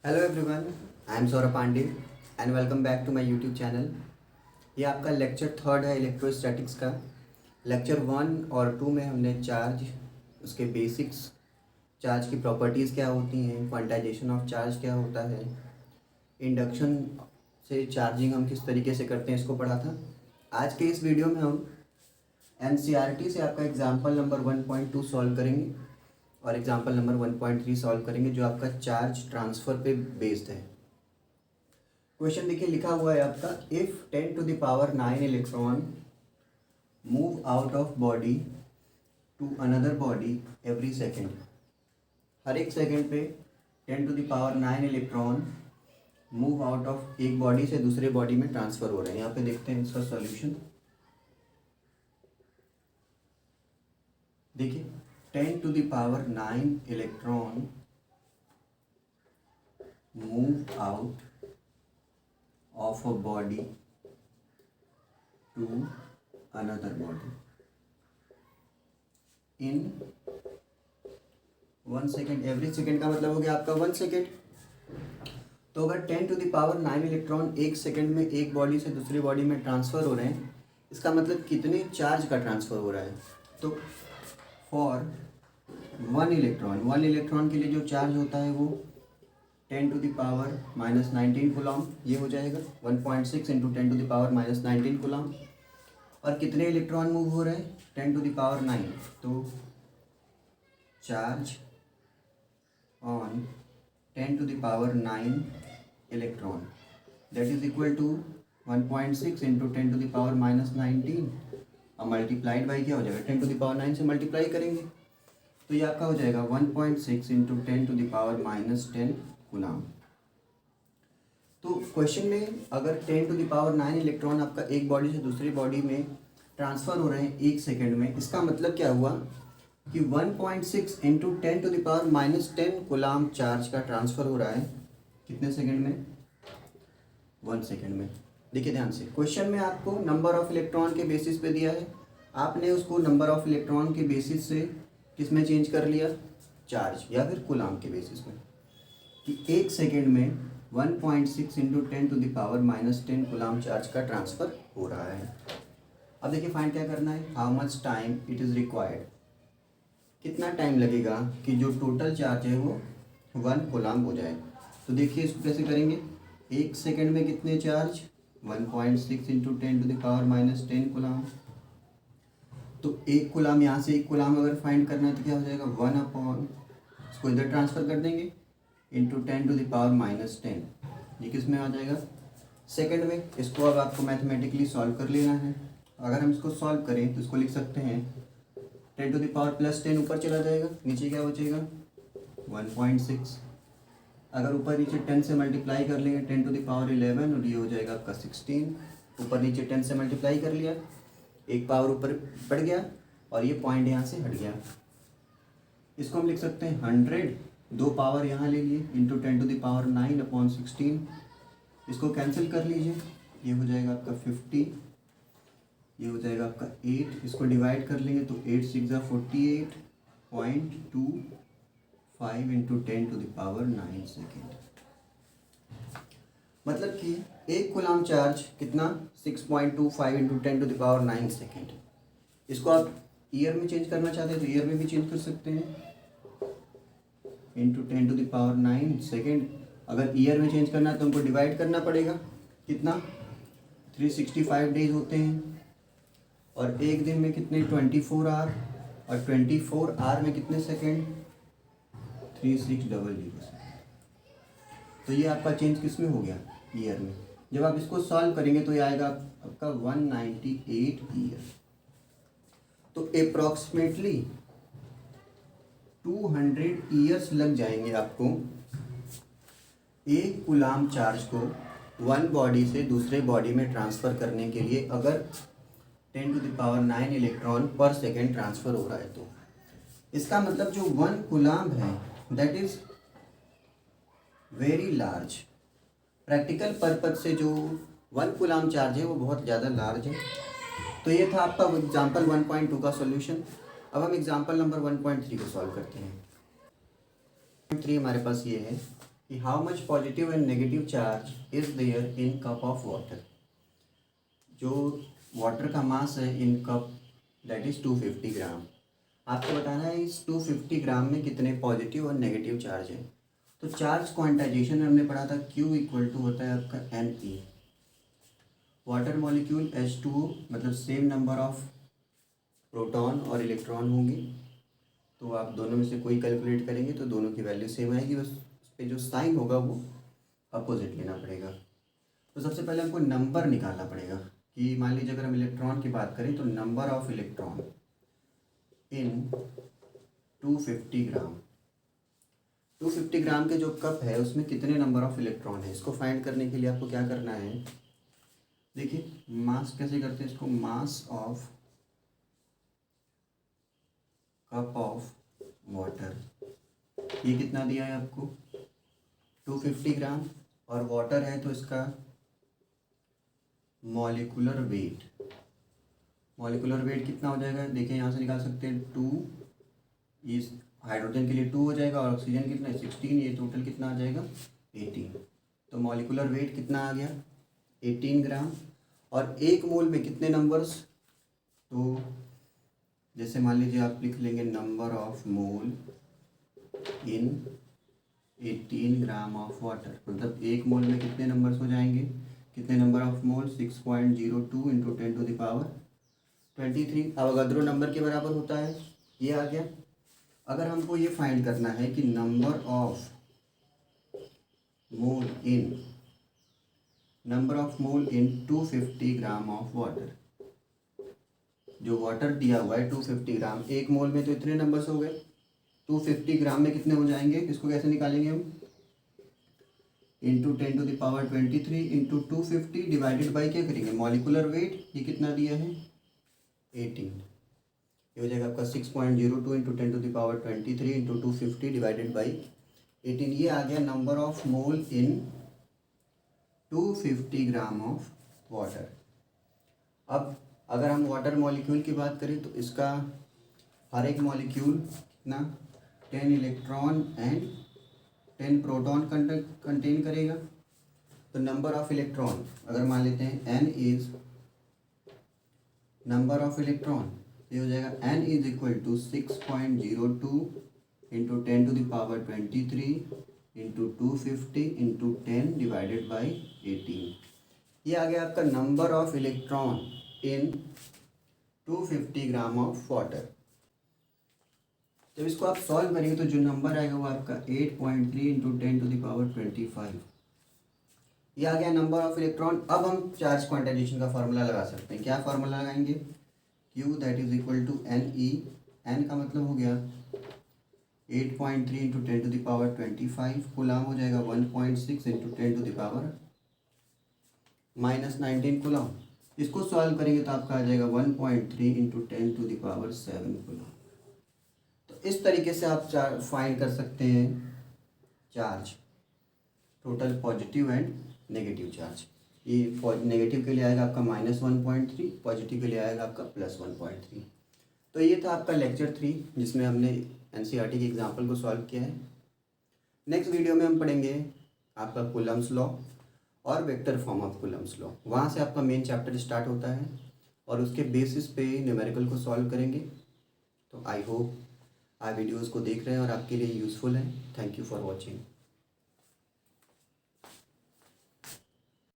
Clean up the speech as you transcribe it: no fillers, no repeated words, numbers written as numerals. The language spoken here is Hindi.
Hello everyone, I am Saurabh Pandey and welcome back to my YouTube channel. ये आपका लेक्चर थर्ड है इलेक्ट्रोस्टैटिक्स का। लेक्चर 1 और 2 में हमने चार्ज, उसके बेसिक्स, चार्ज की प्रॉपर्टीज़ क्या होती हैं, क्वांटाइजेशन ऑफ चार्ज क्या होता है, इंडक्शन से चार्जिंग हम किस तरीके से करते हैं, इसको पढ़ा था। आज के इस वीडियो में हम एनसीईआरटी से आपका एग्जाम्पल नंबर 1.2 सॉल्व करेंगे और एग्जाम्पल नंबर 1.3 सॉल्व करेंगे जो आपका चार्ज ट्रांसफ़र पे बेस्ड है। क्वेश्चन देखिए, लिखा हुआ है आपका, if 10⁹ electron move out of body to another body every second. हर एक सेकेंड पे 10⁹ इलेक्ट्रॉन मूव आउट ऑफ एक बॉडी से दूसरे बॉडी में ट्रांसफ़र हो रहे हैं। यहाँ पे देखते हैं इसका सॉल्यूशन। देखिए, 10⁹ electron move out of a body to another body in 1 second. Every second का मतलब हो गया आपका 1 सेकेंड। तो अगर 10⁹ इलेक्ट्रॉन एक सेकेंड में एक बॉडी से दूसरी बॉडी में ट्रांसफ़र हो रहे हैं, इसका मतलब कितने चार्ज का ट्रांसफ़र हो रहा है। तो फॉर 1 इलेक्ट्रॉन के लिए जो चार्ज होता है वो 10⁻⁻19 कूलम, ये हो जाएगा 1.6 इंटू 10⁻⁻19 कूलम। और कितने इलेक्ट्रॉन मूव हो रहे हैं, 10⁹ तो charge on 10⁹ electron that is equal to 1.6 into 10⁻⁻19 और मल्टीप्लाइड बाई क्या हो जाएगा, 10⁹ से मल्टीप्लाई करेंगे तो ये आपका हो जाएगा 1.6 इंटू 10⁻⁻10 कूलम। तो क्वेश्चन में अगर 10⁹ इलेक्ट्रॉन आपका एक बॉडी से दूसरी बॉडी में ट्रांसफ़र हो रहे हैं एक सेकेंड में, इसका मतलब क्या हुआ कि 1.6 इंटू 10⁻⁻10 कूलम चार्ज का ट्रांसफ़र हो रहा है कितने सेकेंड में, 1 सेकेंड में। देखिए ध्यान से, क्वेश्चन में आपको नंबर ऑफ़ इलेक्ट्रॉन के बेसिस पे दिया है, आपने उसको नंबर ऑफ़ इलेक्ट्रॉन के बेसिस से किस में चेंज कर लिया, चार्ज या फिर कूलम के बेसिस में, कि एक सेकेंड में 1.6 इंटू 10⁻⁻10 कूलम चार्ज का ट्रांसफ़र हो रहा है। अब देखिए फाइंड क्या करना है, how much time it is required, कितना टाइम लगेगा कि जो टोटल चार्ज है वो 1 कूलम हो जाए। तो देखिए इसको कैसे करेंगे, एक सेकेंड में कितने चार्ज, 1.6 इंटू 10⁻⁻10 कूलम। तो एक कूलम, यहाँ से एक कूलम अगर फाइंड करना है तो क्या हो जाएगा, 1 इसको इधर ट्रांसफ़र कर देंगे इंटू 10⁻⁻10, ये किस में आ जाएगा, सेकंड में। इसको अब आपको मैथमेटिकली सॉल्व कर लेना है। अगर हम इसको सॉल्व करें तो इसको लिख सकते हैं 10⁻+10 ऊपर चला जाएगा, नीचे क्या बचेगा 1.6। अगर ऊपर नीचे 10 से मल्टीप्लाई कर लेंगे 10⁻11 और ये हो जाएगा आपका 16। ऊपर नीचे 10 से मल्टीप्लाई कर लिया, एक पावर ऊपर बढ़ गया और ये पॉइंट यहाँ से हट गया। इसको हम लिख सकते हैं 100, 2 पावर यहाँ ले लिए इंटू 10⁹9/16। इसको कैंसिल कर लीजिए, ये हो जाएगा आपका 50, ये हो जाएगा आपका 8। इसको डिवाइड कर लेंगे तो 8 6 48.25 इंटू 10⁻9 सेकेंड। मतलब कि एक कूलम चार्ज कितना, 6.25 इंटू 10⁻9 सेकेंड। इसको आप ईयर में चेंज करना चाहते हैं तो ईयर में भी चेंज कर सकते हैं, इंटू 10⁻9 सेकेंड। अगर ईयर में चेंज करना है तो हमको डिवाइड करना पड़ेगा, कितना 365 डेज होते हैं और एक दिन में कितने 24 आवर, और 24 आवर में कितने सेकेंड, 3600 सेकेंड। तो ये आपका चेंज किस में हो गया, ईयर में। जब आप इसको सॉल्व करेंगे तो ये आएगा आपका 198 ईयर। तो अप्रॉक्सीमेटली 200 ईयर्स लग जाएंगे आपको एक कूलम चार्ज को 1 बॉडी से दूसरे बॉडी में ट्रांसफ़र करने के लिए, अगर 10⁹ इलेक्ट्रॉन पर सेकेंड ट्रांसफ़र हो रहा है तो। इसका मतलब जो 1 कूलम है that is very large. Practical purpose से जो 1 कूलम चार्ज है वो बहुत ज़्यादा लार्ज है। तो ये था आपका एग्जाम्पल 1.2 का सॉल्यूशन। अब हम एग्जाम्पल नंबर 1.3 को सॉल्व करते हैं। 3 हमारे पास ये है कि how much positive and negative charge is there in cup of water. जो वाटर का मास है in cup that is 250 gram. आपको बताना है इस 250 ग्राम में कितने पॉजिटिव और नेगेटिव चार्ज है। तो चार्ज क्वांटाइजेशन में हमने पढ़ा था Q इक्वल टू होता है आपका Ne। वाटर मॉलिक्यूल H2O मतलब सेम नंबर ऑफ प्रोटॉन और इलेक्ट्रॉन होंगे, तो आप दोनों में से कोई कैलकुलेट करेंगे तो दोनों की वैल्यू सेम आएगी, बस उस पर जो साइन होगा वो अपोजिट लेना पड़ेगा। तो सबसे पहले हमको नंबर निकालना पड़ेगा कि मान लीजिए अगर हम इलेक्ट्रॉन की बात करें तो नंबर ऑफ इलेक्ट्रॉन इन 250 ग्राम। 250 ग्राम के जो कप है उसमें कितने नंबर ऑफ इलेक्ट्रॉन है, इसको फाइंड करने के लिए आपको क्या करना है, देखिए मास कैसे करते हैं इसको, mass of cup of water. ये कितना दिया है आपको 250 ग्राम, और वाटर है तो इसका मॉलिक्यूलर वेट। मॉलिक्यूलर वेट कितना हो जाएगा, देखिए यहाँ से निकाल सकते हैं 2, इस हाइड्रोजन के लिए 2 हो जाएगा और ऑक्सीजन कितना है 16, ये टोटल कितना आ जाएगा 18। तो मॉलिक्यूलर वेट कितना आ गया 18 ग्राम। और एक मोल में कितने नंबर्स, तो जैसे मान लीजिए आप लिख लेंगे number of mole in 18 gram of water, मतलब एक मोल में कितने नंबर्स हो जाएंगे, कितने number of mole 6.02 into 10 to the power 23 Avogadro number के बराबर होता है, ये आ गया। अगर हमको ये फाइंड करना है कि number of mole in 250 gram of water, जो वाटर दिया हुआ है 250 ग्राम, एक मोल में तो इतने नंबर्स हो गए, 250 ग्राम में कितने हो जाएंगे, इसको कैसे निकालेंगे हम, into 10 to the power 23 into 250 divided by क्या करेंगे मॉलिकुलर वेट, ये कितना दिया है 18, ये हो जाएगा आपका 6.02 into 10 to the power 23 into 250 divided by 18। ये आ गया number of mole in 250 gram of water. अब अगर हम वाटर मॉलिक्यूल की बात करें तो इसका हर एक मॉलिक्यूल कितना 10 इलेक्ट्रॉन एंड 10 प्रोटॉन कंटेन करेगा। तो नंबर ऑफ इलेक्ट्रॉन अगर मान लेते हैं n is number of electron, ये हो जाएगा n is equal to 6.02 into 10 to the power 23 into 250 into 10 divided by 18। ये आ गया आपका number of electron in 250 gram of water. जब इसको आप सॉल्व करेंगे तो जो नंबर आएगा वो आपका 8.3 इंटू 10 टू द पावर 25, ये आ गया नंबर ऑफ इलेक्ट्रॉन। अब हम चार्ज क्वांटाइजेशन का फार्मूला लगा सकते हैं, क्या फार्मूला लगाएंगे, Q that is equal to Ne, n का मतलब हो गया 8.3 into 10 to the power 25, coulomb हो जाएगा 1.6 into 10 to the power -19 coulomb. इसको सॉल्व करेंगे तो आपका आ जाएगा 1.3 into 10 to the power 7 coulomb. तो इस तरीके से आप फाइंड कर सकते हैं charge, total positive and negative charge. ये नेगेटिव के लिए आएगा आपका -1.3, पॉजिटिव के लिए आएगा आपका +1.3। तो ये था आपका लेक्चर 3 जिसमें हमने NCERT की एग्जाम्पल को सॉल्व किया है। नेक्स्ट वीडियो में हम पढ़ेंगे आपका कूलम्स लॉ और vector form of Coulomb's law. वहाँ से आपका मेन चैप्टर स्टार्ट होता है और उसके बेसिस पे न्यूमेरिकल को सॉल्व करेंगे। तो आई होप आप वीडियोज़ को देख रहे हैं और आपके लिए यूज़फुल है। Thank you for watching.